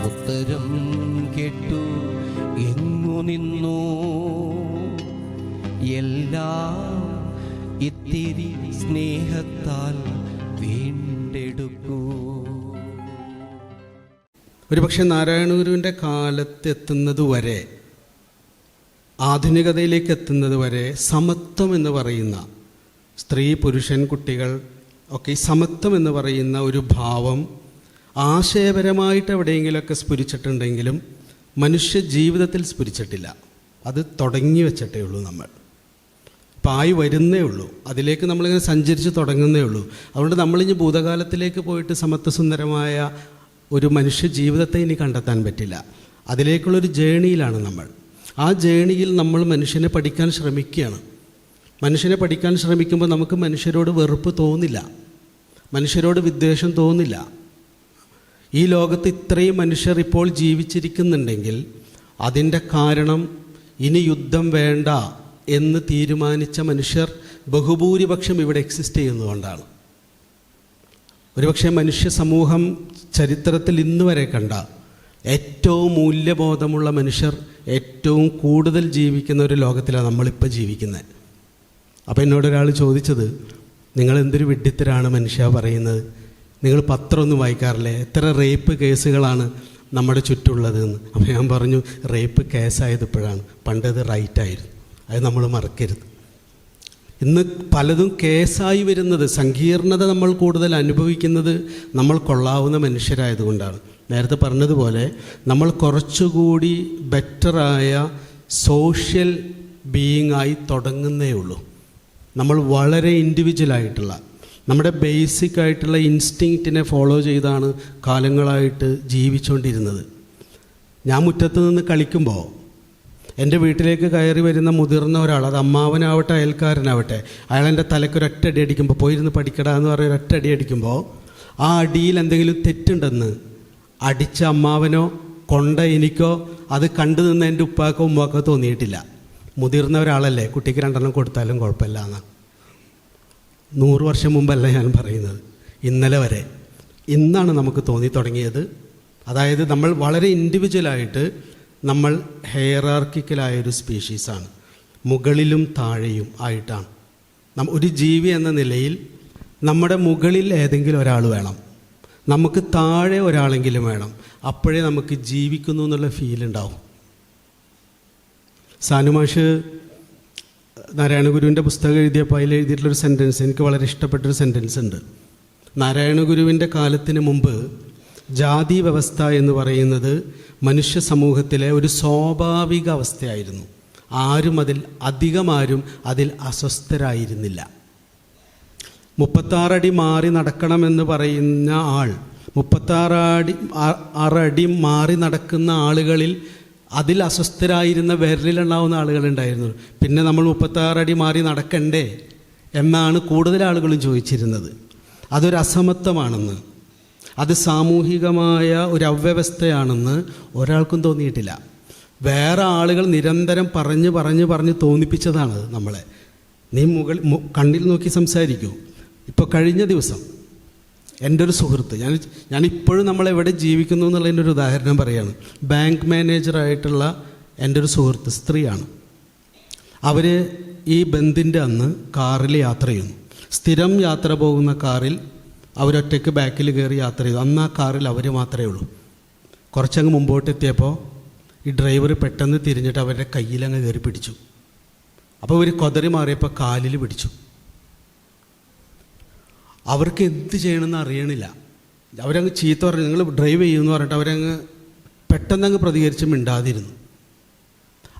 ഉത്തരം കേട്ടു എങ്ങു നിന്നു എല്ലാം ഇത്തിരി സ്നേഹത്താൽ വീണ്ടെടുക്കൂ. ഒരുപക്ഷെ നാരായണ ഗുരുവിൻ്റെ കാലത്തെത്തുന്നതുവരെ, ആധുനികതയിലേക്ക് എത്തുന്നതുവരെ സമത്വം എന്ന് പറയുന്ന, സ്ത്രീ പുരുഷൻ കുട്ടികൾ ഒക്കെ ഈ സമത്വം എന്ന് പറയുന്ന ഒരു ഭാവം ആശയപരമായിട്ട് എവിടെയെങ്കിലുമൊക്കെ സ്ഫുരിച്ചിട്ടുണ്ടെങ്കിലും മനുഷ്യ ജീവിതത്തിൽ സ്ഫുരിച്ചിട്ടില്ല. അത് തുടങ്ങി വെച്ചിട്ടേ ഉള്ളൂ. നമ്മൾ പായി വരുന്നേ ഉള്ളൂ, അതിലേക്ക് നമ്മളിങ്ങനെ സഞ്ചരിച്ച് തുടങ്ങുന്നേ ഉള്ളൂ. അതുകൊണ്ട് നമ്മളിനി ഭൂതകാലത്തിലേക്ക് പോയിട്ട് സമത്വസുന്ദരമായ ഒരു മനുഷ്യ ജീവിതത്തെ ഇനി കണ്ടെത്താൻ പറ്റില്ല. അതിലേക്കുള്ളൊരു ജേണിയിലാണ് നമ്മൾ. ആ ജേണിയിൽ നമ്മൾ മനുഷ്യനെ പഠിക്കാൻ ശ്രമിക്കുകയാണ്. മനുഷ്യനെ പഠിക്കാൻ ശ്രമിക്കുമ്പോൾ നമുക്ക് മനുഷ്യരോട് വെറുപ്പ് തോന്നില്ല, മനുഷ്യരോട് വിദ്വേഷം തോന്നില്ല. ഈ ലോകത്ത് ഇത്രയും മനുഷ്യർ ഇപ്പോൾ ജീവിച്ചിരിക്കുന്നുണ്ടെങ്കിൽ അതിൻ്റെ കാരണം ഇനി യുദ്ധം വേണ്ട എന്ന് തീരുമാനിച്ച മനുഷ്യർ ബഹുഭൂരിപക്ഷം ഇവിടെ എക്സിസ്റ്റ് ചെയ്യുന്നതുകൊണ്ടാണ്. ഒരുപക്ഷെ മനുഷ്യ സമൂഹം ചരിത്രത്തിൽ ഇന്ന് വരെ കണ്ട ഏറ്റവും മൂല്യബോധമുള്ള മനുഷ്യർ ഏറ്റവും കൂടുതൽ ജീവിക്കുന്ന ഒരു ലോകത്തിലാണ് നമ്മളിപ്പോൾ ജീവിക്കുന്നത്. അപ്പോൾ എന്നോടൊരാൾ ചോദിച്ചത്, നിങ്ങളെന്തൊരു വിഡ്ഢിത്തരാണ് മനുഷ്യ പറയുന്നത്, നിങ്ങൾ പത്രമൊന്നും വായിക്കാറില്ലേ, എത്ര റേപ്പ് കേസുകളാണ് നമ്മുടെ ചുറ്റുമുള്ളതെന്ന്. അപ്പോൾ ഞാൻ പറഞ്ഞു, റേപ്പ് കേസായത് ഇപ്പോഴാണ്, പണ്ടത് റൈറ്റായിരുന്നു, അത് നമ്മൾ മറക്കരുത്. ഇന്ന് പലതും കേസായി വരുന്നത്, സങ്കീർണത നമ്മൾ കൂടുതൽ അനുഭവിക്കുന്നത് നമ്മൾ കൊള്ളാവുന്ന മനുഷ്യരായതുകൊണ്ടാണ്. നേരത്തെ പറഞ്ഞതുപോലെ നമ്മൾ കുറച്ചുകൂടി ബെറ്ററായ സോഷ്യൽ ബീയിങ് ആയി തുടങ്ങുന്നേ ഉള്ളൂ. നമ്മൾ വളരെ ഇൻഡിവിജ്വലായിട്ടുള്ള നമ്മുടെ ബേസിക് ആയിട്ടുള്ള ഇൻസ്റ്റിങ്ക്റ്റിനെ ഫോളോ ചെയ്താണ് കാലങ്ങളായിട്ട് ജീവിച്ചുകൊണ്ടിരുന്നത്. ഞാൻ മുറ്റത്ത് നിന്ന് കളിക്കുമ്പോൾ എൻ്റെ വീട്ടിലേക്ക് കയറി വരുന്ന മുതിർന്ന ഒരാൾ, അത് അമ്മാവനാവട്ടെ അയൽക്കാരനാവട്ടെ, അയാൾ എൻ്റെ തലയ്ക്കൊരൊറ്റ അടി അടിക്കുമ്പോൾ, പോയിരുന്ന് പഠിക്കടാ എന്ന് പറഞ്ഞ ഒരൊറ്റ അടി അടിക്കുമ്പോൾ ആ അടിയിൽ എന്തെങ്കിലും തെറ്റുണ്ടെന്ന് അടിച്ച അമ്മാവനോ കൊണ്ട എനിക്കോ അത് കണ്ടു നിന്ന് എൻ്റെ ഉപ്പാക്കോ ഉമ്മാക്കോ തോന്നിയിട്ടില്ല. മുതിർന്ന ഒരാളല്ലേ, കുട്ടിക്ക് 2 എണ്ണം കൊടുത്താലും കുഴപ്പമില്ല എന്നാണ്. 100 വർഷം മുമ്പല്ല ഞാൻ പറയുന്നത്, ഇന്നലെ വരെ. ഇന്നാണ് നമുക്ക് തോന്നി തുടങ്ങിയത്. അതായത് നമ്മൾ വളരെ ഇൻഡിവിജ്വലായിട്ട്, നമ്മൾ ഹെയറാർക്കിക്കലായൊരു സ്പീഷീസാണ്, മുകളിലും താഴെയും ആയിട്ടാണ്. ഒരു ജീവി എന്ന നിലയിൽ നമ്മുടെ മുകളിൽ ഏതെങ്കിലും ഒരാൾ വേണം, നമുക്ക് താഴെ ഒരാളെങ്കിലും വേണം. അപ്പോഴേ നമുക്ക് ജീവിക്കുന്നു എന്നുള്ള ഫീൽ ഉണ്ടാവും. സാനുമാഷ് നാരായണ ഗുരുവിൻ്റെ പുസ്തകം എഴുതിയപ്പോൾ അതിൽ എഴുതിയിട്ടുള്ളൊരു സെൻറ്റൻസ് എനിക്ക് വളരെ ഇഷ്ടപ്പെട്ടൊരു സെൻറ്റൻസ് ഉണ്ട്. നാരായണ ഗുരുവിൻ്റെ കാലത്തിന് മുമ്പ് ജാതി വ്യവസ്ഥ എന്ന് പറയുന്നത് മനുഷ്യ സമൂഹത്തിലെ ഒരു സ്വാഭാവിക അവസ്ഥയായിരുന്നു. അധികമാരും അതിൽ അസ്വസ്ഥരായിരുന്നില്ല. 36 അടി മാറി നടക്കണമെന്ന് പറയുന്ന ആൾ, 36 അടി മാറി നടക്കുന്ന ആളുകളിൽ അതിൽ അസ്വസ്ഥരായിരുന്ന വിരലിലുണ്ടാവുന്ന ആളുകളുണ്ടായിരുന്നു. പിന്നെ നമ്മൾ 36 അടി മാറി നടക്കണ്ടേ എന്നാണ് കൂടുതൽ ആളുകളും ചോദിച്ചിരുന്നത്. അതൊരു അസമത്വമാണെന്ന്, അത് സാമൂഹികമായ ഒരു അവ്യവസ്ഥയാണെന്ന് ഒരാൾക്കും തോന്നിയിട്ടില്ല. വേറെ ആളുകൾ നിരന്തരം പറഞ്ഞ് തോന്നിപ്പിച്ചതാണ് നമ്മളെ. നീ കണ്ണിൽ നോക്കി സംസാരിക്കൂ. ഇപ്പോൾ കഴിഞ്ഞ ദിവസം എൻ്റെ ഒരു സുഹൃത്ത്, ഞാനിപ്പോഴും നമ്മളെവിടെ ജീവിക്കുന്നു എന്നുള്ളതിൻ്റെ ഒരു ഉദാഹരണം പറയുകയാണ്. ബാങ്ക് മാനേജറായിട്ടുള്ള എൻ്റെ ഒരു സുഹൃത്ത്, സ്ത്രീയാണ്. അവർ ഈ ബന്ദിൻ്റെ അന്ന് കാറിൽ യാത്ര ചെയ്യുന്നു. സ്ഥിരം യാത്ര പോകുന്ന കാറിൽ അവരൊറ്റയ്ക്ക് ബാക്കിൽ കയറി യാത്ര ചെയ്തു. അന്ന് ആ കാറിൽ അവർ മാത്രമേ ഉള്ളൂ. കുറച്ചങ്ങ് മുമ്പോട്ടെത്തിയപ്പോൾ ഈ ഡ്രൈവർ പെട്ടെന്ന് തിരിഞ്ഞിട്ട് അവരുടെ കയ്യിലങ്ങ് കയറി പിടിച്ചു. അപ്പോൾ ഇവർ കൊതറി മാറിയപ്പോൾ കാലിൽ പിടിച്ചു. അവർക്ക് എന്ത് ചെയ്യണമെന്ന് അറിയണില്ല. അവരങ്ങ് ചീത്ത പറഞ്ഞു, നിങ്ങൾ ഡ്രൈവ് ചെയ്യുമെന്ന് പറഞ്ഞിട്ട് അവരങ്ങ് പെട്ടെന്നങ്ങ് പ്രതികരിച്ച് മിണ്ടാതിരുന്നു.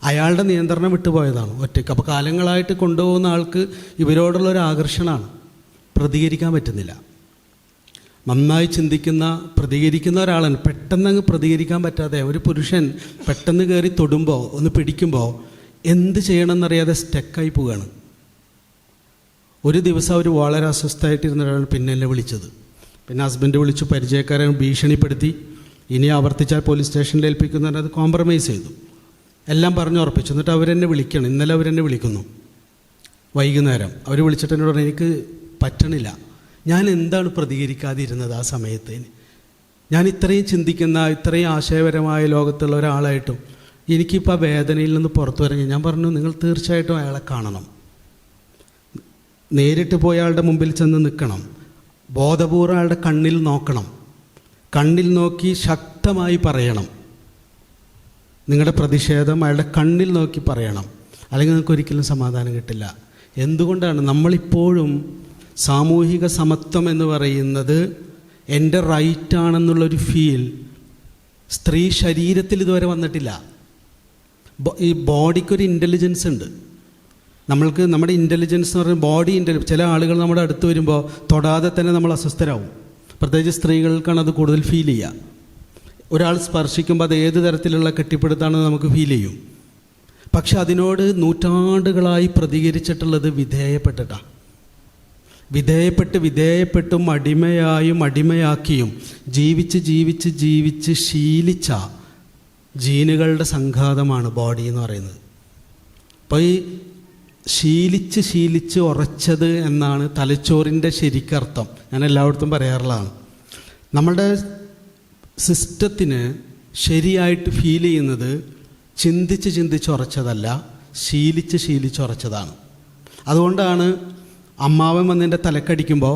അയാളുടെ നിയന്ത്രണം വിട്ടുപോയതാണ് ഒറ്റയ്ക്ക്. അപ്പോൾ കാലങ്ങളായിട്ട് കൊണ്ടുപോകുന്ന ആൾക്ക് ഇവരോടുള്ളൊരു ആകർഷണമാണ്, പ്രതികരിക്കാൻ പറ്റുന്നില്ല. നന്നായി ചിന്തിക്കുന്ന, പ്രതികരിക്കുന്ന ഒരാളാണ്. പെട്ടെന്നങ്ങ് പ്രതികരിക്കാൻ പറ്റാതെ ഒരു പുരുഷൻ പെട്ടെന്ന് കയറി തൊടുമ്പോൾ, ഒന്ന് പിടിക്കുമ്പോൾ എന്ത് ചെയ്യണമെന്നറിയാതെ സ്റ്റക്കായി പോവുകയാണ്. ഒരു ദിവസം അവർ വളരെ അസ്വസ്ഥമായിട്ടിരുന്നവരാണ് പിന്നെ എന്നെ വിളിച്ചത്. പിന്നെ ഹസ്ബൻഡ് വിളിച്ചു, പരിചയക്കാരെ ഭീഷണിപ്പെടുത്തി, ഇനി ആവർത്തിച്ചാൽ പോലീസ് സ്റ്റേഷനിൽ ഏൽപ്പിക്കുന്നതിന് അത് കോംപ്രമൈസ് ചെയ്തു. എല്ലാം പറഞ്ഞുറപ്പിച്ചു. എന്നിട്ട് അവരെന്നെ വിളിക്കണം. ഇന്നലെ അവരെന്നെ വിളിക്കുന്നു വൈകുന്നേരം. അവർ വിളിച്ചിട്ട് എന്നോട് പറഞ്ഞു, എനിക്ക് പറ്റണില്ല, ഞാൻ എന്താണ് പ്രതികരിക്കാതിരുന്നത് ആ സമയത്ത്? ഞാൻ ഇത്രയും ചിന്തിക്കുന്ന, ഇത്രയും ആശയപരമായ ലോകത്തുള്ള ഒരാളായിട്ടും എനിക്കിപ്പോൾ ആ വേദനയിൽ നിന്ന് പുറത്തു വരാൻ ഞാൻ പറഞ്ഞു, നിങ്ങൾ തീർച്ചയായിട്ടും അയാളെ കാണണം, നേരിട്ട് പോയി അയാളുടെ മുമ്പിൽ ചെന്ന് നിൽക്കണം, ബോധപൂർവ്വം അയാളുടെ കണ്ണിൽ നോക്കണം, കണ്ണിൽ നോക്കി ശക്തമായി പറയണം. നിങ്ങളുടെ പ്രതിഷേധം അയാളുടെ കണ്ണിൽ നോക്കി പറയണം, അല്ലെങ്കിൽ നിങ്ങൾക്ക് ഒരിക്കലും സമാധാനം കിട്ടില്ല. എന്തുകൊണ്ടാണ് നമ്മളിപ്പോഴും സാമൂഹിക സമത്വം എന്ന് പറയുന്നത് എൻ്റെ റൈറ്റാണെന്നുള്ളൊരു ഫീൽ സ്ത്രീ ശരീരത്തിൽ ഇതുവരെ വന്നിട്ടില്ല. ഈ ബോഡിക്കൊരു ഇൻ്റലിജൻസ് ഉണ്ട്. നമ്മൾക്ക് നമ്മുടെ ഇൻ്റലിജൻസ് എന്ന് പറയുന്നത് ബോഡി ഇൻ്റലിജൻസ്. ചില ആളുകൾ നമ്മുടെ അടുത്ത് വരുമ്പോൾ തൊടാതെ തന്നെ നമ്മൾ അസ്വസ്ഥരാകും. പ്രത്യേകിച്ച് സ്ത്രീകൾക്കാണ് അത് കൂടുതൽ ഫീൽ ചെയ്യുക. ഒരാൾ സ്പർശിക്കുമ്പോൾ അത് ഏത് തരത്തിലുള്ള കെട്ടിപ്പിടുത്താണെന്ന് നമുക്ക് ഫീൽ ചെയ്യും. പക്ഷെ അതിനോട് നൂറ്റാണ്ടുകളായി പ്രതികരിച്ചിട്ടുള്ളത് വിധേയപ്പെട്ടും അടിമയാക്കിയും ജീവിച്ച് ശീലിച്ച ജീനുകളുടെ സംഘാതമാണ് ബോഡി എന്ന് പറയുന്നത്. അപ്പോൾ ഈ ശീലിച്ച് ഉറച്ചത് എന്നാണ് തലച്ചോറിൻ്റെ ശരിക്കർത്ഥം. ഞാൻ എല്ലായിടത്തും പറയാറുള്ളതാണ്. നമ്മളുടെ സിസ്റ്റത്തിന് ശരിയായിട്ട് ഫീൽ ചെയ്യുന്നത് ചിന്തിച്ച് ഉറച്ചതല്ല, ശീലിച്ച് ഉറച്ചതാണ്. അതുകൊണ്ടാണ് അമ്മാവൻ വന്നെൻ്റെ തലക്കടിക്കുമ്പോൾ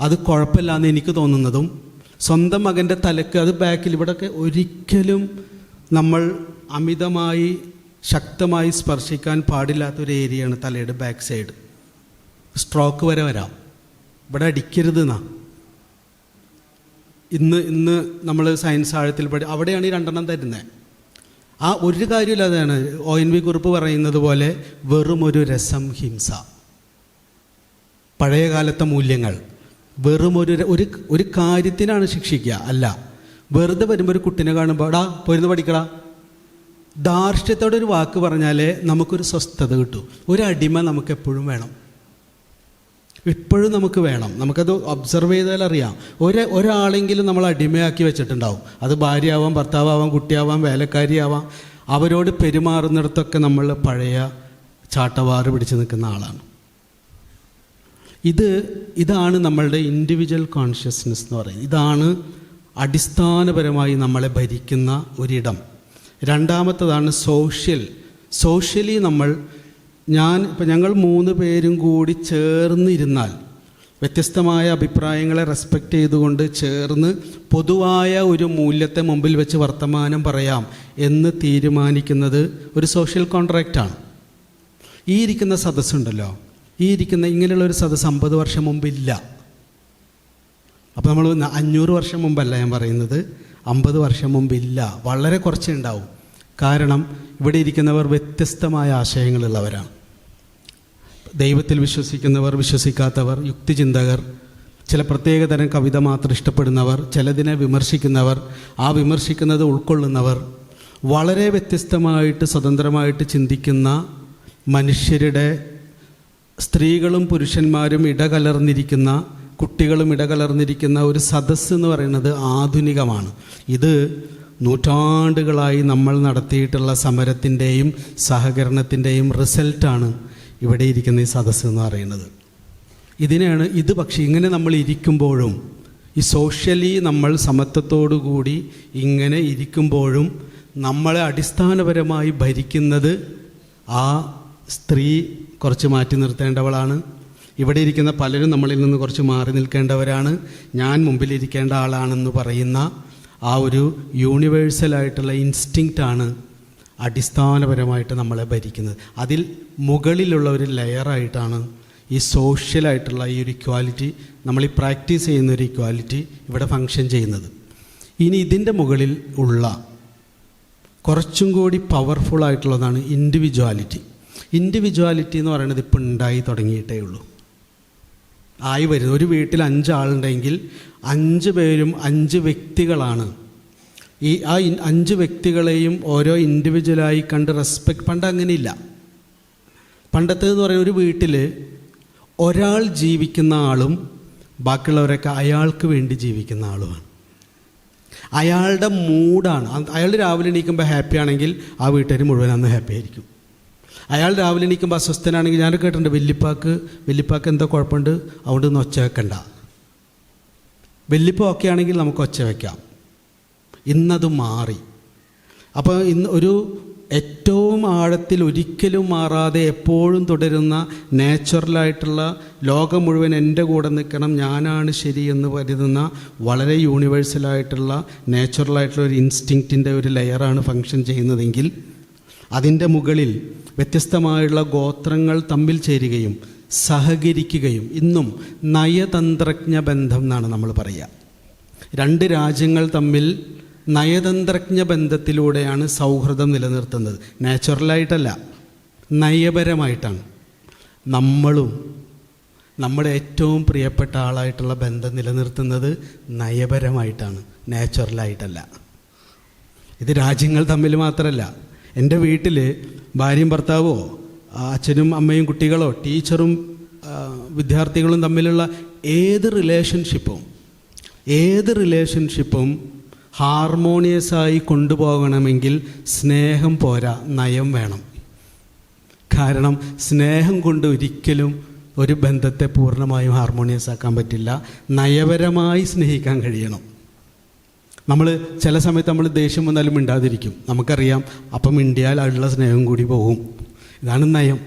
അത് കുഴപ്പമില്ലാന്ന് എനിക്ക് തോന്നുന്നതും, സ്വന്തം മകൻ്റെ തലക്ക് അത് ബാക്കിൽ ഇവിടെയൊക്കെ ഒരിക്കലും നമ്മൾ അമിതമായി ശക്തമായി സ്പർശിക്കാൻ പാടില്ലാത്തൊരു ഏരിയയാണ് തലയുടെ ബാക്ക് സൈഡ്. സ്ട്രോക്ക് വരെ വരാം. ഇവിടെ അടിക്കരുത് എന്നാ ഇന്ന് നമ്മൾ സയൻസ് ആഴത്തിൽ അവിടെയാണ് ഈ 2 തരുന്നത്. ആ ഒരു കാര്യമില്ലാതെയാണ് ONV കുറിപ്പ് പറയുന്നത് പോലെ വെറും ഒരു രസം ഹിംസ. പഴയ കാലത്തെ മൂല്യങ്ങൾ വെറും ഒരു കാര്യത്തിനാണ് ശിക്ഷിക്കുക, അല്ല വെറുതെ വരുമ്പോൾ ഒരു കുട്ടിനെ കാണുമ്പോൾ ഡാ പോയിരുന്ന് പഠിക്കടാ, ധാർഷ്ട്യത്തോടെ ഒരു വാക്ക് പറഞ്ഞാലേ നമുക്കൊരു സ്വസ്ഥത കിട്ടൂ. ഒരു അടിമ നമുക്ക് എപ്പോഴും വേണം, ഇപ്പോഴും നമുക്ക് വേണം. നമുക്കത് ഒബ്സർവ് ചെയ്താൽ അറിയാം. ഒരാളെങ്കിലും നമ്മൾ അടിമയാക്കി വെച്ചിട്ടുണ്ടാവും. അത് ഭാര്യയാവാം, ഭർത്താവാം, കുട്ടിയാവാം, വേലക്കാരിയാവാം. അവരോട് പെരുമാറുന്നിടത്തൊക്കെ നമ്മൾ പഴയ ചാട്ടവാറ് പിടിച്ച് നിൽക്കുന്ന ആളാണ്. ഇതാണ് നമ്മളുടെ ഇൻഡിവിജ്വൽ കോൺഷ്യസ്നെസ് എന്ന് പറയുന്നത്. ഇതാണ് അടിസ്ഥാനപരമായി നമ്മളെ ഭരിക്കുന്ന ഒരിടം. രണ്ടാമത്തതാണ് സോഷ്യലി ഞങ്ങൾ 3 പേരും കൂടി ചേർന്നിരുന്നാൽ, വ്യത്യസ്തമായ അഭിപ്രായങ്ങളെ റെസ്പെക്റ്റ് ചെയ്തുകൊണ്ട് ചേർന്ന് പൊതുവായ ഒരു മൂല്യത്തെ മുമ്പിൽ വെച്ച് വർത്തമാനം പറയാം എന്ന് തീരുമാനിക്കുന്നത് ഒരു സോഷ്യൽ കോൺട്രാക്റ്റാണ്. ഈ ഇരിക്കുന്ന സദസ്സുണ്ടല്ലോ, ഇങ്ങനെയുള്ളൊരു സദസ്സ് 50 വർഷം മുമ്പില്ല. അപ്പോൾ നമ്മൾ 500 വർഷം മുമ്പല്ല ഞാൻ പറയുന്നത്, 50 വർഷം മുമ്പില്ല. വളരെ കുറച്ചേ ഉണ്ടാവും. കാരണം ഇവിടെ ഇരിക്കുന്നവർ വ്യത്യസ്തമായ ആശയങ്ങളുള്ളവരാണ്. ദൈവത്തിൽ വിശ്വസിക്കുന്നവർ, വിശ്വസിക്കാത്തവർ, യുക്തിചിന്തകർ, ചില പ്രത്യേകതരം കവിത മാത്രം ഇഷ്ടപ്പെടുന്നവർ, ചിലതിനെ വിമർശിക്കുന്നവർ, ആ വിമർശിക്കുന്നത് ഉൾക്കൊള്ളുന്നവർ, വളരെ വ്യത്യസ്തമായിട്ട് സ്വതന്ത്രമായിട്ട് ചിന്തിക്കുന്ന മനുഷ്യരുടെ, സ്ത്രീകളും പുരുഷന്മാരും ഇടകലർന്നിരിക്കുന്ന, കുട്ടികളും ഇടകലർന്നിരിക്കുന്ന ഒരു സദസ്സ് എന്ന് പറയുന്നത് ആധുനികമാണ്. ഇത് നൂറ്റാണ്ടുകളായി നമ്മൾ നടത്തിയിട്ടുള്ള സമരത്തിൻ്റെയും സഹകരണത്തിൻ്റെയും റിസൾട്ടാണ് ഇവിടെ ഇരിക്കുന്ന ഈ സദസ്സ് എന്ന് പറയുന്നത്. പക്ഷേ ഇങ്ങനെ നമ്മൾ ഇരിക്കുമ്പോഴും, ഈ സോഷ്യലി നമ്മൾ സമത്വത്തോടുകൂടി ഇങ്ങനെ ഇരിക്കുമ്പോഴും നമ്മളെ അടിസ്ഥാനപരമായി ഭരിക്കുന്നത് ആ സ്ത്രീ കുറച്ച് മാറ്റി നിർത്തേണ്ടവളാണ്. ഇവിടെ ഇരിക്കുന്ന പലരും നമ്മളിൽ നിന്ന് കുറച്ച് മാറി നിൽക്കേണ്ടവരാണ്. ഞാൻ മുമ്പിലിരിക്കേണ്ട ആളാണെന്ന് പറയുന്ന ആ ഒരു യൂണിവേഴ്സലായിട്ടുള്ള ഇൻസ്റ്റിങ്ക്റ്റാണ് അടിസ്ഥാനപരമായിട്ട് നമ്മളെ ഭരിക്കുന്നത്. അതിൽ മുകളിലുള്ള ഒരു ലെയറായിട്ടാണ് ഈ സോഷ്യലായിട്ടുള്ള ഈ ഒരു ഇക്വാലിറ്റി, നമ്മൾ ഈ പ്രാക്ടീസ് ചെയ്യുന്ന ഒരു ഇക്വാലിറ്റി ഇവിടെ ഫങ്ഷൻ ചെയ്യുന്നത്. ഇനി ഇതിൻ്റെ മുകളിൽ ഉള്ള കുറച്ചും കൂടി പവർഫുൾ ആയിട്ടുള്ളതാണ് ഇൻഡിവിജ്വാലിറ്റി. ഇൻഡിവിജ്വാലിറ്റി എന്ന് പറയുന്നത് ഇപ്പം ഉണ്ടായി തുടങ്ങിയിട്ടേ ഉള്ളൂ, ആയി വരുന്നത്. ഒരു വീട്ടിൽ 5 ആളുണ്ടെങ്കിൽ 5 പേരും 5 വ്യക്തികളാണ്. ആ 5 വ്യക്തികളെയും ഓരോ ഇൻഡിവിജ്വലായി കണ്ട് റെസ്പെക്ട്. പണ്ട് അങ്ങനെയില്ല. പണ്ടത്തേന്ന് പറയുന്ന ഒരു വീട്ടിൽ ഒരാൾ ജീവിക്കുന്ന ആളും ബാക്കിയുള്ളവരൊക്കെ അയാൾക്ക് വേണ്ടി ജീവിക്കുന്ന ആളുമാണ്. അയാളുടെ മൂഡാണ്. അയാൾ രാവിലെ എണീക്കുമ്പോൾ ഹാപ്പി ആണെങ്കിൽ ആ വീട്ടുകാർ മുഴുവൻ അന്ന് ഹാപ്പി ആയിരിക്കും. അയാൾ രാവിലെ എണീക്കുമ്പോൾ അസ്വസ്ഥനാണെങ്കിൽ, ഞാൻ കേട്ടിട്ടുണ്ട് വല്യപ്പാക്ക് എന്തോ കുഴപ്പമുണ്ട് അതുകൊണ്ട് ഒന്ന് ഒച്ച വെക്കണ്ട, വല്യപ്പ ഒക്കെ ആണെങ്കിൽ നമുക്ക് ഒച്ച വയ്ക്കാം. ഇന്നത് മാറി. അപ്പോൾ ഇന്ന് ഒരു ഏറ്റവും ആഴത്തിൽ ഒരിക്കലും മാറാതെ എപ്പോഴും തുടരുന്ന നാച്ചുറലായിട്ടുള്ള ലോകം മുഴുവൻ എൻ്റെ കൂടെ നിൽക്കണം, ഞാനാണ് ശരി എന്ന് കരുതുന്ന വളരെ യൂണിവേഴ്സലായിട്ടുള്ള നാച്ചുറലായിട്ടുള്ള ഒരു ഇൻസ്റ്റിങ്ക്റ്റിൻ്റെ ഒരു ലെയറാണ് ഫങ്ഷൻ ചെയ്യുന്നതെങ്കിൽ അതിൻ്റെ മുകളിൽ വ്യത്യസ്തമായുള്ള ഗോത്രങ്ങൾ തമ്മിൽ ചേരുകയും സഹകരിക്കുകയും ഇന്നും നയതന്ത്രജ്ഞ ബന്ധം എന്നാണ് നമ്മൾ പറയുക. രണ്ട് രാജ്യങ്ങൾ തമ്മിൽ നയതന്ത്രജ്ഞ ബന്ധത്തിലൂടെയാണ് സൗഹൃദം നിലനിർത്തുന്നത്. നാച്ചുറലായിട്ടല്ല, നയപരമായിട്ടാണ്. നമ്മളും നമ്മുടെ ഏറ്റവും പ്രിയപ്പെട്ട ആളായിട്ടുള്ള ബന്ധം നിലനിർത്തുന്നത് നയപരമായിട്ടാണ്, നാച്ചുറലായിട്ടല്ല. ഇത് രാജ്യങ്ങൾ തമ്മിൽ മാത്രമല്ല. എൻ്റെ വീട്ടിൽ ഭാര്യയും ഭർത്താവോ അച്ഛനും അമ്മയും കുട്ടികളോ ടീച്ചറും വിദ്യാർത്ഥികളും തമ്മിലുള്ള ഏത് റിലേഷൻഷിപ്പും ഹാർമോണിയസായി കൊണ്ടുപോകണമെങ്കിൽ സ്നേഹം പോരാ, നയം വേണം. കാരണം സ്നേഹം കൊണ്ട് ഒരിക്കലും ഒരു ബന്ധത്തെ പൂർണ്ണമായും ഹാർമോണിയസ് ആക്കാൻ പറ്റില്ല. നയപരമായി സ്നേഹിക്കാൻ കഴിയണം. നമ്മൾ ചില സമയത്ത് നമ്മൾ ദേഷ്യം വന്നാലും മിണ്ടാതിരിക്കും. നമുക്കറിയാം അപ്പം മിണ്ടിയാൽ അതിലുള്ള സ്നേഹം കൂടി പോകും. ഇതാണ് നയം.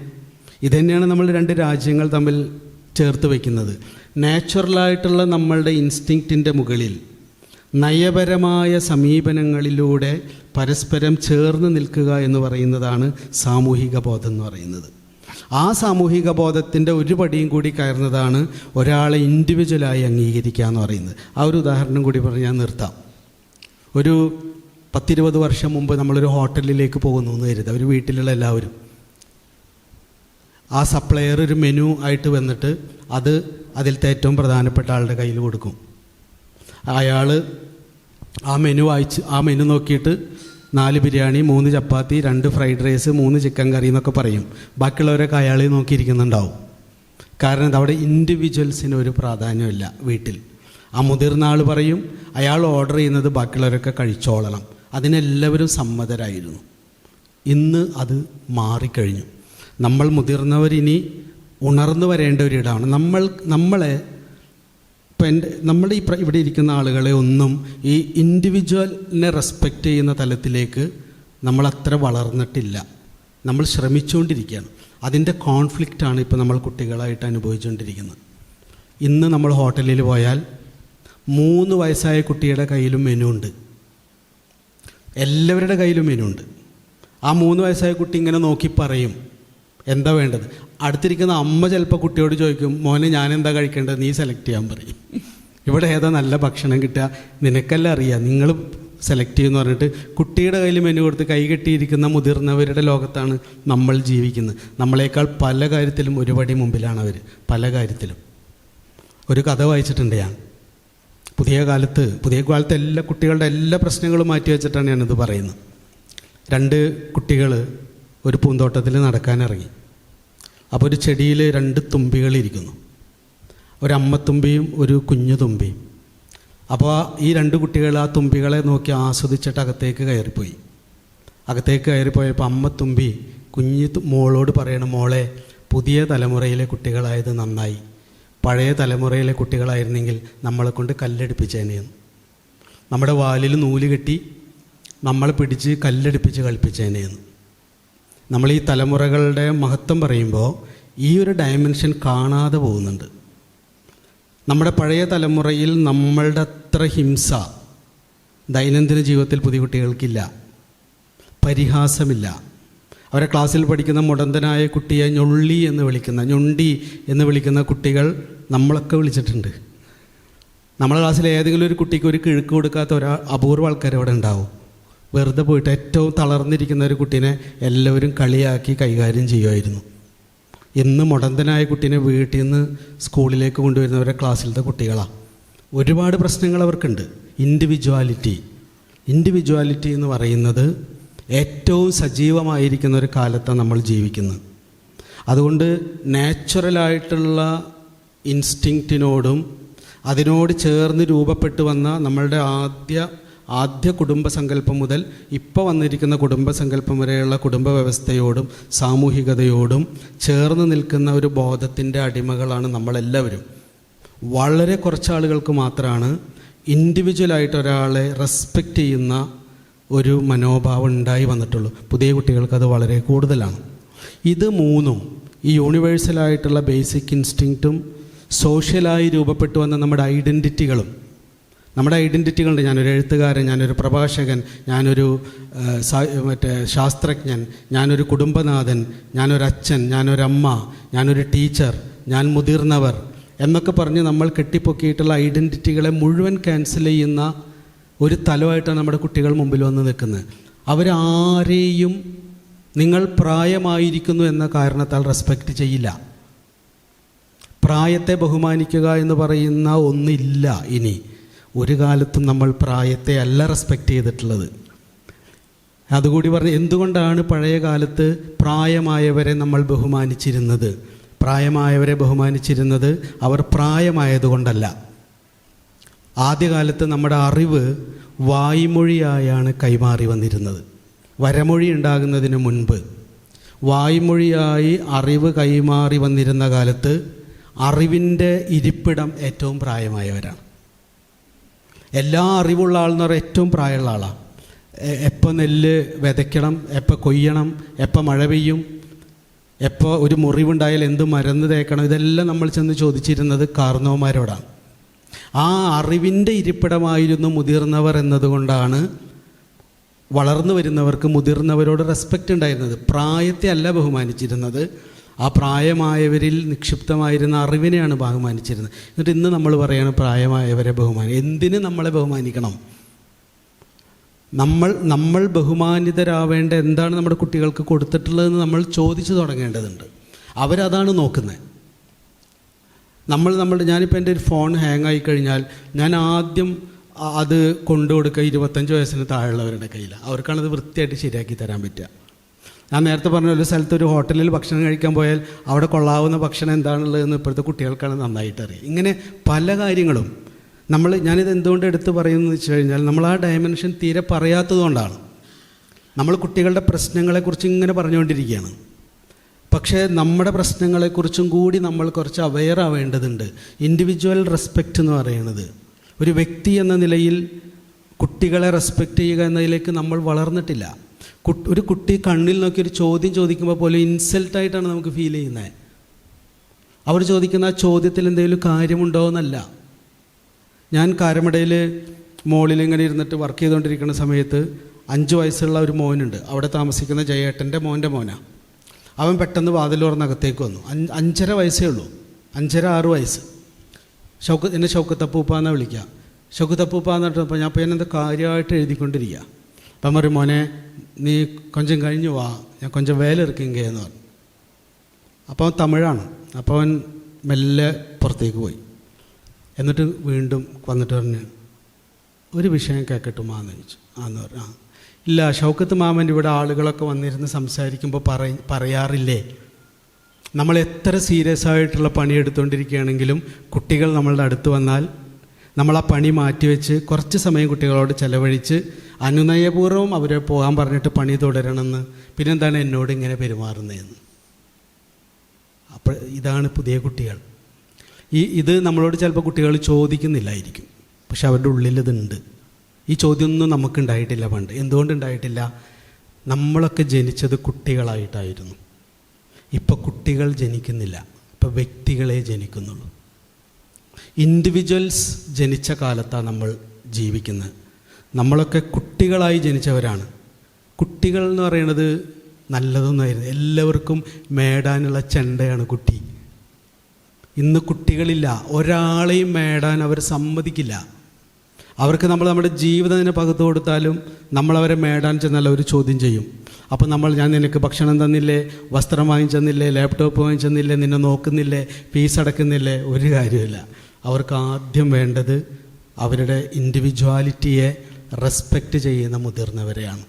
ഇതുതന്നെയാണ് നമ്മൾ രണ്ട് രാജ്യങ്ങൾ തമ്മിൽ ചേർത്ത് വയ്ക്കുന്നത്. നാച്ചുറലായിട്ടുള്ള നമ്മളുടെ ഇൻസ്റ്റിങ്ക്റ്റിൻ്റെ മുകളിൽ നയപരമായ സമീപനങ്ങളിലൂടെ പരസ്പരം ചേർന്ന് നിൽക്കുക എന്ന് പറയുന്നതാണ് സാമൂഹിക ബോധം എന്ന് പറയുന്നത്. ആ സാമൂഹിക ബോധത്തിൻ്റെ ഒരു പടിയും കൂടി കയറുന്നതാണ് ഒരാളെ ഇൻഡിവിജ്വലായി അംഗീകരിക്കുക എന്ന് പറയുന്നത്. ആ ഒരു ഉദാഹരണം കൂടി പറഞ്ഞ് ഞാൻ നിർത്താം. ഒരു 10-20 വർഷം മുമ്പ് നമ്മളൊരു ഹോട്ടലിലേക്ക് പോകുന്നു എന്ന് കരുതുക. ഒരു വീട്ടിലുള്ള എല്ലാവരും ആ സപ്ലയർ ഒരു മെനു ആയിട്ട് വന്നിട്ട് അതിലത്തെ ഏറ്റവും പ്രധാനപ്പെട്ട ആളുടെ കയ്യിൽ കൊടുക്കും. അയാൾ ആ മെനു നോക്കിയിട്ട് 4 ബിരിയാണി, 3 ചപ്പാത്തി, 2 ഫ്രൈഡ് റൈസ്, 3 ചിക്കൻ കറി എന്നൊക്കെ പറയും. ബാക്കിയുള്ളവരൊക്കെ അയാളെ നോക്കിയിരിക്കുന്നുണ്ടാവും. കാരണം അവിടെ ഇൻഡിവിജ്വൽസിന് ഒരു പ്രാധാന്യമില്ല വീട്ടിൽ. ആ മുതിർന്ന ആൾ പറയും, അയാൾ ഓർഡർ ചെയ്യുന്നത് ബാക്കിയുള്ളവരൊക്കെ കഴിച്ചോളണം. അതിനെല്ലാവരും സമ്മതരായിരുന്നു. ഇന്ന് അത് മാറിക്കഴിഞ്ഞു. നമ്മൾ മുതിർന്നവരിനി ഉണർന്നു വരേണ്ട ഒരിടമാണ്. നമ്മളെ ഇപ്പം നമ്മുടെ ഇവിടെ ഇരിക്കുന്ന ആളുകളെ ഒന്നും ഈ ഇൻഡിവിജ്വലിനെ റെസ്പെക്റ്റ് ചെയ്യുന്ന തലത്തിലേക്ക് നമ്മളത്ര വളർന്നിട്ടില്ല. നമ്മൾ ശ്രമിച്ചുകൊണ്ടിരിക്കുകയാണ്. അതിൻ്റെ കോൺഫ്ലിക്റ്റാണ് ഇപ്പോൾ നമ്മൾ കുട്ടികളായിട്ട് അനുഭവിച്ചുകൊണ്ടിരിക്കുന്നത്. ഇന്ന് നമ്മൾ ഹോട്ടലിൽ പോയാൽ 3 വയസ്സായ കുട്ടിയുടെ കയ്യിലും മെനു ഉണ്ട്. എല്ലാവരുടെ കയ്യിലും മെനു ഉണ്ട്. ആ 3 വയസ്സായ കുട്ടി ഇങ്ങനെ നോക്കി പറയും എന്താ വേണ്ടത്. അടുത്തിരിക്കുന്ന അമ്മ ചിലപ്പോൾ കുട്ടിയോട് ചോദിക്കും, മോനെ ഞാൻ എന്താ കഴിക്കേണ്ടത്, നീ സെലക്ട് ചെയ്യാൻ പറയും. ഇവിടെ ഏതാ നല്ല ഭക്ഷണം കിട്ടുക, നിനക്കെല്ലാം അറിയാം, നിങ്ങൾ സെലക്ട് ചെയ്യുമെന്ന് പറഞ്ഞിട്ട് കുട്ടിയുടെ കയ്യിൽ മെനു കൊടുത്ത് കൈകെട്ടിയിരിക്കുന്ന മുതിർന്നവരുടെ ലോകത്താണ് നമ്മൾ ജീവിക്കുന്നത്. നമ്മളെക്കാൾ പല കാര്യത്തിലും ഒരുപടി മുമ്പിലാണ് അവർ. പല കാര്യത്തിലും. ഒരു കഥ വായിച്ചിട്ടുണ്ട് ഞാൻ. പുതിയ കാലത്ത് എല്ലാ കുട്ടികളുടെ എല്ലാ പ്രശ്നങ്ങളും മാറ്റി വെച്ചിട്ടാണ് ഞാനിത് പറയുന്നത്. 2 കുട്ടികൾ ഒരു പൂന്തോട്ടത്തിൽ നടക്കാനിറങ്ങി. അപ്പോൾ ഒരു ചെടിയിൽ 2 തുമ്പികളിരിക്കുന്നു. ഒരമ്മത്തുമ്പിയും ഒരു കുഞ്ഞു തുമ്പിയും. അപ്പോൾ ഈ 2 കുട്ടികൾ ആ തുമ്പികളെ നോക്കി ആസ്വദിച്ചിട്ട് അകത്തേക്ക് കയറിപ്പോയപ്പോൾ അമ്മത്തുമ്പി മോളോട് പറയണം, മോളെ പുതിയ തലമുറയിലെ കുട്ടികളായത് നന്നായി, പഴയ തലമുറയിലെ കുട്ടികളായിരുന്നെങ്കിൽ നമ്മളെ കൊണ്ട് കല്ലെടുപ്പിച്ചേനെയെന്ന്. നമ്മുടെ വാലിൽ നൂല് കെട്ടി നമ്മളെ പിടിച്ച് കല്ലെടുപ്പിച്ച് കളിപ്പിച്ചേനെയെന്ന്. നമ്മൾ ഈ തലമുറകളുടെ മഹത്വം പറയുമ്പോൾ ഈ ഒരു ഡയമെൻഷൻ കാണാതെ പോകുന്നുണ്ട്. നമ്മുടെ പഴയ തലമുറയിൽ നമ്മളുടെ അത്ര ഹിംസ ദൈനംദിന ജീവിതത്തിൽ പുതിയ കുട്ടികൾക്കില്ല. പരിഹാസമില്ല. അവരെ ക്ലാസ്സിൽ പഠിക്കുന്ന മുടന്തനായ കുട്ടിയെ ഞൊണ്ടി എന്ന് വിളിക്കുന്ന കുട്ടികൾ നമ്മളൊക്കെ വിളിച്ചിട്ടുണ്ട്. നമ്മുടെ ക്ലാസ്സിൽ ഏതെങ്കിലും ഒരു കുട്ടിക്ക് ഒരു കിഴുക്ക് കൊടുക്കാത്ത അപൂർവ ആൾക്കാർ അവിടെ ഉണ്ടാവും. വെറുതെ പോയിട്ട് ഏറ്റവും തളർന്നിരിക്കുന്ന ഒരു കുട്ടീനെ എല്ലാവരും കളിയാക്കി കൈകാര്യം ചെയ്യുമായിരുന്നു. ഇന്ന് മുടന്തനായ കുട്ടീനെ വീട്ടിൽ നിന്ന് സ്കൂളിലേക്ക് കൊണ്ടുവരുന്നവരെ ക്ലാസ്സിലത്തെ കുട്ടികളാണ്. ഒരുപാട് പ്രശ്നങ്ങൾ അവർക്കുണ്ട്. ഇൻഡിവിജ്വാലിറ്റി എന്ന് പറയുന്നത് ഏറ്റവും സജീവമായിരിക്കുന്ന ഒരു കാലത്താണ് നമ്മൾ ജീവിക്കുന്നത്. അതുകൊണ്ട് നാച്ചുറലായിട്ടുള്ള ഇൻസ്റ്റിങ്ക്റ്റിനോടും അതിനോട് ചേർന്ന് രൂപപ്പെട്ടു വന്ന നമ്മളുടെ ആദ്യ കുടുംബസങ്കല്പം മുതൽ ഇപ്പോൾ വന്നിരിക്കുന്ന കുടുംബസങ്കല്പം വരെയുള്ള കുടുംബ വ്യവസ്ഥയോടും സാമൂഹികതയോടും ചേർന്ന് നിൽക്കുന്ന ഒരു ബോധത്തിൻ്റെ അടിമകളാണ് നമ്മളെല്ലാവരും. വളരെ കുറച്ച് ആളുകൾക്ക് മാത്രമാണ് ഇൻഡിവിജ്വലായിട്ട് ഒരാളെ റെസ്പെക്റ്റ് ചെയ്യുന്ന ഒരു മനോഭാവം ഉണ്ടായി വന്നിട്ടുള്ളൂ. പുതിയ കുട്ടികൾക്ക് അത് വളരെ കൂടുതലാണ്. ഇത് മൂന്നും, ഈ യൂണിവേഴ്സലായിട്ടുള്ള ബേസിക് ഇൻസ്റ്റിങ്ക്റ്റും സോഷ്യലായി രൂപപ്പെട്ടു വന്ന നമ്മുടെ ഐഡൻറ്റിറ്റികളുണ്ട്. ഞാനൊരു എഴുത്തുകാരൻ, ഞാനൊരു പ്രഭാഷകൻ, ഞാനൊരു ശാസ്ത്രജ്ഞൻ, ഞാനൊരു കുടുംബനാഥൻ, ഞാനൊരച്ഛൻ, ഞാനൊരമ്മ, ഞാനൊരു ടീച്ചർ, ഞാൻ മുതിർന്നവർ എന്നൊക്കെ പറഞ്ഞ് നമ്മൾ കെട്ടിപ്പൊക്കിയിട്ടുള്ള ഐഡൻറ്റിറ്റികളെ മുഴുവൻ ക്യാൻസൽ ചെയ്യുന്ന ഒരു തലമായിട്ടാണ് നമ്മുടെ കുട്ടികൾ മുമ്പിൽ വന്ന് നിൽക്കുന്നത്. അവരാരെയും നിങ്ങൾ പ്രായമായിരിക്കുന്നു എന്ന കാരണത്താൽ റെസ്പെക്റ്റ് ചെയ്യില്ല. പ്രായത്തെ ബഹുമാനിക്കുക എന്ന് പറയുന്ന ഒന്നില്ല. ഇനി ഒരു കാലത്തും നമ്മൾ പ്രായത്തെ അല്ല റെസ്പെക്റ്റ് ചെയ്തിട്ടുള്ളത്. അതുകൂടി പറഞ്ഞ്, എന്തുകൊണ്ടാണ് പഴയ കാലത്ത് പ്രായമായവരെ നമ്മൾ ബഹുമാനിച്ചിരുന്നത്? പ്രായമായവരെ ബഹുമാനിച്ചിരുന്നത് അവർ പ്രായമായതുകൊണ്ടല്ല. ആദ്യകാലത്ത് നമ്മുടെ അറിവ് വായ്മൊഴിയായാണ് കൈമാറി വന്നിരുന്നത്. വരമൊഴി ഉണ്ടാകുന്നതിന് മുൻപ് വായ്മൊഴിയായി അറിവ് കൈമാറി വന്നിരുന്ന കാലത്ത് അറിവിൻ്റെ ഇരിപ്പിടം ഏറ്റവും പ്രായമായവരാണ്. എല്ലാ അറിവുള്ള ആളെന്ന് പറഞ്ഞാൽ ഏറ്റവും പ്രായമുള്ള ആളാണ്. എപ്പോൾ നെല്ല് വിതയ്ക്കണം, എപ്പോൾ കൊയ്യണം, എപ്പോൾ മഴ പെയ്യും, എപ്പോൾ ഒരു മുറിവുണ്ടായാൽ എന്ത് മരുന്ന് തേക്കണം, ഇതെല്ലാം നമ്മൾ ചെന്ന് ചോദിച്ചിരുന്നത് കാർന്നവന്മാരോടാണ്. ആ അറിവിൻ്റെ ഇരിപ്പിടമായിരുന്നു മുതിർന്നവർ എന്നതുകൊണ്ടാണ് വളർന്നു വരുന്നവർക്ക് മുതിർന്നവരോട് റെസ്പെക്റ്റ് ഉണ്ടായിരുന്നത്. പ്രായത്തെ അല്ല ബഹുമാനിച്ചിരുന്നത്, ആ പ്രായമായവരിൽ നിക്ഷിപ്തമായിരുന്ന അറിവിനെയാണ് ബഹുമാനിച്ചിരുന്നത്. എന്നിട്ട് ഇന്ന് നമ്മൾ പറയാണ് പ്രായമായവരെ എന്തിന് നമ്മളെ ബഹുമാനിക്കണം? നമ്മൾ ബഹുമാനിതരാവേണ്ട എന്താണ് നമ്മുടെ കുട്ടികൾക്ക് കൊടുത്തിട്ടുള്ളതെന്ന് നമ്മൾ ചോദിച്ചു തുടങ്ങേണ്ടതുണ്ട്. അവരതാണ് നോക്കുന്നത്. ഞാനിപ്പോൾ എൻ്റെ ഒരു ഫോൺ ഹാങ് ആയി കഴിഞ്ഞാൽ ഞാൻ ആദ്യം അത് കൊണ്ടുകൊടുക്കുക 25 വയസ്സിന് താഴെയുള്ളവരുടെ കയ്യിൽ. അവർക്കാണത് വൃത്തിയായിട്ട് ശരിയാക്കി തരാൻ പറ്റുക. ഞാൻ നേരത്തെ പറഞ്ഞ ഒരു സ്ഥലത്ത് ഒരു ഹോട്ടലിൽ ഭക്ഷണം കഴിക്കാൻ പോയാൽ അവിടെ കൊള്ളാവുന്ന ഭക്ഷണം എന്താണുള്ളതെന്ന് ഇപ്പോഴത്തെ കുട്ടികൾക്കാണ് നന്നായിട്ട് അറിയാം. ഇങ്ങനെ പല കാര്യങ്ങളും ഞാനിത് എന്തുകൊണ്ട് എടുത്ത് പറയുന്നത് വെച്ച് കഴിഞ്ഞാൽ നമ്മൾ ആ ഡയമെൻഷൻ തീരെ പറയാത്തതുകൊണ്ടാണ്. നമ്മൾ കുട്ടികളുടെ പ്രശ്നങ്ങളെക്കുറിച്ച് ഇങ്ങനെ പറഞ്ഞുകൊണ്ടിരിക്കുകയാണ്. പക്ഷേ നമ്മുടെ പ്രശ്നങ്ങളെക്കുറിച്ചും കൂടി നമ്മൾ കുറച്ച് അവെയർ ആവേണ്ടതുണ്ട്. ഇൻഡിവിജ്വൽ റെസ്പെക്റ്റ് എന്ന് പറയുന്നത്, ഒരു വ്യക്തി എന്ന നിലയിൽ കുട്ടികളെ റെസ്പെക്റ്റ് ചെയ്യുക എന്നതിലേക്ക് നമ്മൾ വളർന്നിട്ടില്ല. ഒരു കുട്ടി കണ്ണിൽ നോക്കി ഒരു ചോദ്യം ചോദിക്കുമ്പോൾ പോലും ഇൻസൾട്ടായിട്ടാണ് നമുക്ക് ഫീൽ ചെയ്യുന്നത്. അവർ ചോദിക്കുന്ന ആ ചോദ്യത്തിൽ എന്തെങ്കിലും കാര്യമുണ്ടോ എന്നല്ല. ഞാൻ കാരമടയിൽ മോളിൽ ഇങ്ങനെ ഇരുന്നിട്ട് വർക്ക് ചെയ്തുകൊണ്ടിരിക്കുന്ന സമയത്ത് 5 വയസ്സുള്ള ഒരു മോനുണ്ട്. അവിടെ താമസിക്കുന്ന ജയേട്ടൻ്റെ മോനാണ്. അവൻ പെട്ടെന്ന് വാതിൽ തുറന്നകത്തേക്ക് വന്നു. 5.5 വയസ്സേ ഉള്ളൂ, 5.5-6 വയസ്സ്. എന്നെ ഷൗക്കത്തപ്പൂപ്പ എന്നാണ് വിളിക്കുക. ഷൗക്കത്തപ്പൂപ്പ എന്നിട്ടപ്പോൾ ഞാൻ അപ്പോൾ ഞാനെന്താ കാര്യമായിട്ട് എഴുതിക്കൊണ്ടിരിക്കുക. അപ്പം പറയും, മോനെ നീ കൊഞ്ചം കഴിഞ്ഞു വാ, ഞാൻ കൊഞ്ചം വേല ഇറക്കിങ്കയെന്ന് പറഞ്ഞു. അപ്പോൾ അവൻ തമിഴാണ്. അപ്പോൾ അവൻ മെല്ലെ പുറത്തേക്ക് പോയി. എന്നിട്ട് വീണ്ടും വന്നിട്ട് പറഞ്ഞ്, ഒരു വിഷയം കേൾക്കട്ടുമാന്ന് ചോദിച്ചു. ആന്ന് പറഞ്ഞു. ഇല്ല, ഷൗക്കത്ത് മാമൻ ഇവിടെ ആളുകളൊക്കെ വന്നിരുന്ന് സംസാരിക്കുമ്പോൾ പറയാറില്ലേ, നമ്മൾ എത്ര സീരിയസ് ആയിട്ടുള്ള പണിയെടുത്തുകൊണ്ടിരിക്കുകയാണെങ്കിലും കുട്ടികൾ നമ്മളുടെ അടുത്ത് വന്നാൽ നമ്മൾ ആ പണി മാറ്റിവെച്ച് കുറച്ച് സമയം കുട്ടികളോട് ചെലവഴിച്ച് അനുനയപൂർവ്വം അവരെ പോകാൻ പറഞ്ഞിട്ട് പണി തുടരണമെന്ന്, പിന്നെന്താണ് എന്നോട് ഇങ്ങനെ പെരുമാറുന്നതെന്ന്. അപ്പോൾ ഇതാണ് പുതിയ കുട്ടികൾ. ഇത് നമ്മളോട് ചിലപ്പോൾ കുട്ടികൾ ചോദിക്കുന്നില്ലായിരിക്കും, പക്ഷെ അവരുടെ ഉള്ളിൽ ഇതുണ്ട്. ഈ ചോദ്യമൊന്നും നമുക്കുണ്ടായിട്ടില്ല പണ്ട്. എന്തുകൊണ്ടുണ്ടായിട്ടില്ല? നമ്മളൊക്കെ ജനിച്ചത് കുട്ടികളായിട്ടായിരുന്നു. ഇപ്പോൾ കുട്ടികൾ ജനിക്കുന്നില്ല, ഇപ്പോൾ വ്യക്തികളെ ജനിക്കുന്നുള്ളൂ. ഇൻഡിവിജ്വൽസ് ജനിച്ച കാലത്താണ് നമ്മൾ ജീവിക്കുന്നത്. നമ്മളൊക്കെ കുട്ടികളായി ജനിച്ചവരാണ്. കുട്ടികൾ എന്ന് പറയുന്നത് നല്ലതൊന്നായിരുന്നു. എല്ലാവർക്കും മേടാനുള്ള ചെണ്ടയാണ് കുട്ടി. ഇന്ന് കുട്ടികളില്ല. ഒരാളെയും മേടാൻ അവർ സമ്മതിക്കില്ല. അവർക്ക് നമ്മുടെ ജീവിതത്തിന് പകുത്തു കൊടുത്താലും നമ്മളവരെ മേടാൻ ചെന്നാൽ അവർ ചോദ്യം ചെയ്യും. അപ്പോൾ ഞാൻ നിനക്ക് ഭക്ഷണം തന്നില്ലേ, വസ്ത്രം വാങ്ങിച്ചെന്നില്ലേ, ലാപ്ടോപ്പ് വാങ്ങിച്ചെന്നില്ലേ, നിന്നെ നോക്കുന്നില്ലേ, ഫീസ് അടക്കുന്നില്ലേ? ഒരു കാര്യമില്ല. അവർക്ക് ആദ്യം വേണ്ടത് അവരുടെ ഇൻഡിവിജ്വാലിറ്റിയെ റെസ്പെക്റ്റ് ചെയ്യുന്ന മുതിർന്നവരെയാണ്.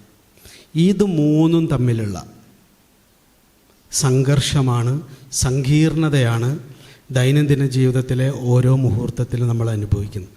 ഇത് മൂന്നും തമ്മിലുള്ള സംഘർഷമാണ്, സങ്കീർണതയാണ് ദൈനംദിന ജീവിതത്തിലെ ഓരോ മുഹൂർത്തത്തിലും നമ്മൾ അനുഭവിക്കുന്നത്.